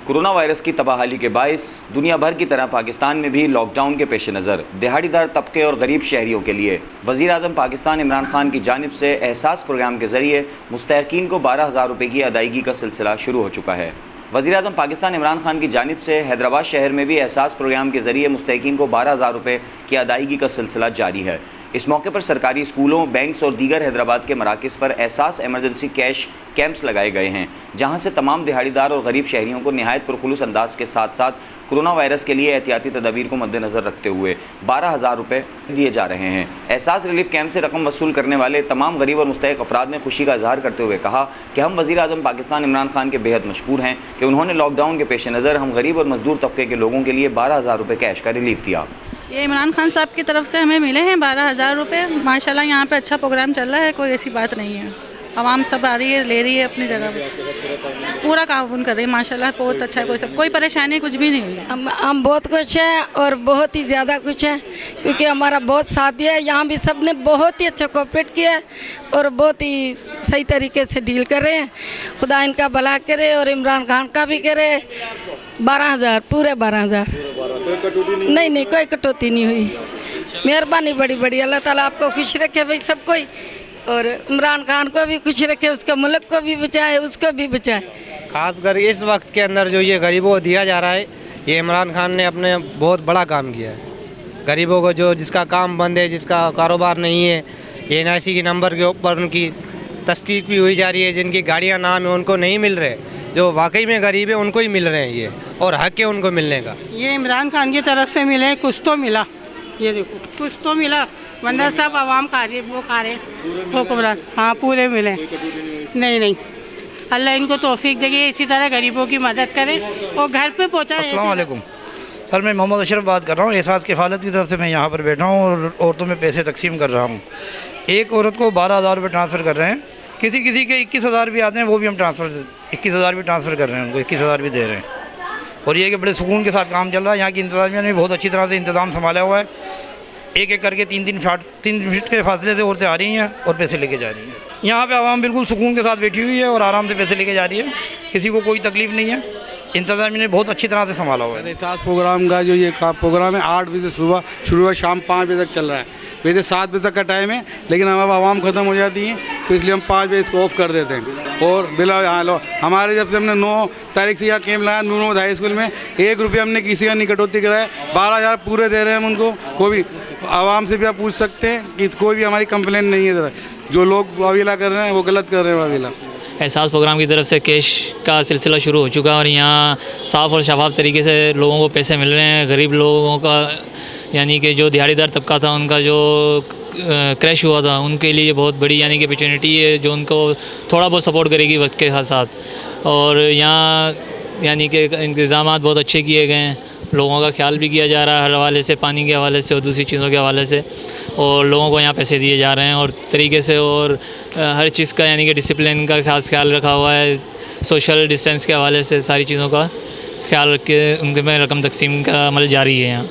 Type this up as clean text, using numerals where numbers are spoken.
Corona virus की तबाहाली के बाइस दुनिया भर की तरह पाकिस्तान में भी लॉकडाउन के पेश नज़र दिहाड़ीदार तबके और गरीब शहरियों के लिए वज़ीर आज़म पाकिस्तान इमरान खान की जानिब से एहसास प्रोग्राम के ज़रिए मुस्तहिकीन को 12,000 रुपये की अदायगी का सिलसिला शुरू हो चुका है। वज़ीर आज़म पाकिस्तान इमरान खान की जानिब से हैदराबाद शहर में भी एहसास प्रोग्राम के ज़रिए मुस्तहिकीन को 12,000 रुपये की अदायगी का सिलसिला जारी है। इस मौके पर सरकारी स्कूलों, बैंक्स और दीगर हैदराबाद के मराकज़ पर एहसास एमरजेंसी कैश कैंप्स लगाए गए हैं, जहां से तमाम दिहाड़ीदार और गरीब शहरियों को नहायत पुरखुलूस अंदाज के साथ साथ कोरोना वायरस के लिए एहतियाती तदाबीर को मद्देनज़र रखते हुए 12,000 रुपये दिए जा रहे हैं। एहसास रिलीफ कैंप से रकम वसूल करने वाले तमाम गरीब और मुस्तहिक अफराद ने खुशी का इजहार करते हुए कहा कि हम वज़ीर आज़म पाकिस्तान इमरान खान के बेहद मशकूर हैं कि उन्होंने लॉकडाउन के पेश नज़र हम गरीब और मजदूर तबके के लोगों के लिए 12,000 रुपये कैश का रिलीफ दिया। ये इमरान खान साहब की तरफ से हमें मिले हैं 12,000 रुपये। माशाल्लाह यहाँ पे अच्छा प्रोग्राम चल रहा है, कोई ऐसी बात नहीं है। आवाम सब आ रही है, ले रही है अपनी जगह पर, पूरा काम कर रही है। माशाल्लाह बहुत अच्छा है, कोई परेशानी कुछ भी नहीं हुई। हम बहुत खुश हैं और बहुत ही ज़्यादा खुश हैं क्योंकि हमारा बहुत साथ दिया है। यहाँ भी सब ने बहुत ही अच्छा कोऑपरेट किया है और बहुत ही सही तरीके से डील कर रहे हैं। खुदा इनका भला करे और इमरान खान का भी करे। 12,000 पूरे 12,000 नहीं कोई कटौती नहीं हुई। मेहरबानी बड़ी बड़ी। अल्लाह ताला आपको खुश रखे भाई सब कोई, और इमरान खान को भी खुश रखे, उसके मुल्क को भी बचाए, उसको भी बचाए। खासकर इस वक्त के अंदर जो ये गरीबों को दिया जा रहा है, ये इमरान खान ने अपने बहुत बड़ा काम किया है। गरीबों को जो जिसका काम बंद है, जिसका कारोबार नहीं है, ये NIC के नंबर के ऊपर उनकी तस्दीक भी हुई जा रही है। जिनकी गाड़ियाँ नाम है उनको नहीं मिल रहे, जो वाकई में गरीब है उनको ही मिल रहे हैं ये, और हक है उनको मिलने का। ये इमरान खान की तरफ से मिले, कुछ तो मिला। ये देखो कुछ तो मिला, वरना सब आवाम खा रही, वो खा रहे हुक्मरान। हाँ पूरे मिले। नहीं अल्लाह इनको तौफीक देगी, इसी तरह गरीबों की मदद करें और घर पे पहुँचाएं। अस्सलाम वालेकुम सर, मैं मोहम्मद अशरफ बात कर रहा हूँ। एहसास किफ़ालत की तरफ से मैं यहाँ पर बैठा हूँ और औरतों में पैसे तकसीम कर रहा हूँ। एक औरत को 12,000 रुपये ट्रांसफ़र कर रहे हैं। किसी के 21,000 भी आते हैं, वो भी हम 21,000 भी ट्रांसफ़र कर रहे हैं, उनको 21,000 भी दे रहे हैं। और ये कि बड़े सुकून के साथ काम चल रहा है। यहाँ की इंतज़ामिया ने बहुत अच्छी तरह से इंतज़ाम संभाला हुआ है। एक करके 3 फीट के फासले से औरतें आ रही हैं और पैसे लेके जा रही हैं। यहाँ पे आवाम बिल्कुल सुकून के साथ बैठी हुई है और आराम से पैसे लेके जा रही है, किसी को कोई तकलीफ़ नहीं है। इंतज़ामिया ने बहुत अच्छी तरह से संभाला हुआ है। एहसास प्रोग्राम का जो ये प्रोग्राम है 8 बजे से सुबह शुरू हुआ, शाम 5 बजे तक चल रहा है। वैसे 7 बजे तक का टाइम है, लेकिन अब आवाम ख़त्म हो जाती है तो इसलिए हम 5 बजे इसको ऑफ कर देते हैं। और बिला हमारे जब से हमने 9 तारीख से यहाँ कैंप लगाया नूर हाई स्कूल में, 1 रुपया हमने किसी का नहीं कटौती कराया। 12,000 पूरे दे रहे हैं हम उनको। कोई भी आवाम से भी आप पूछ सकते हैं कि कोई भी हमारी कंप्लेन नहीं है। जो लोग वावीला कर रहे हैं वो गलत कर रहे हैं वावीला। एहसास प्रोग्राम की तरफ से कैश का सिलसिला शुरू हो चुका है और यहाँ साफ़ और शफाफ तरीके से लोगों को पैसे मिल रहे हैं। गरीब लोगों का, यानी कि जो दिहाड़ीदार तबका था, उनका जो क्रैश हुआ था, उनके लिए बहुत बड़ी यानी कि अपॉर्चुनिटी है जो उनको थोड़ा बहुत सपोर्ट करेगी वक्त के साथ साथ। और यहाँ यानी कि इंतज़ाम बहुत अच्छे किए गए हैं, लोगों का ख्याल भी किया जा रहा है हर हवाले से, पानी के हवाले से और दूसरी चीज़ों के हवाले से, और लोगों को यहाँ पैसे दिए जा रहे हैं और तरीके से। और हर चीज़ का यानी कि डिसिप्लिन का खास ख्याल रखा हुआ है, सोशल डिस्टेंस के हवाले से सारी चीज़ों का ख्याल रख के उनके में रकम तकसीम का अमल जारी है यहाँ।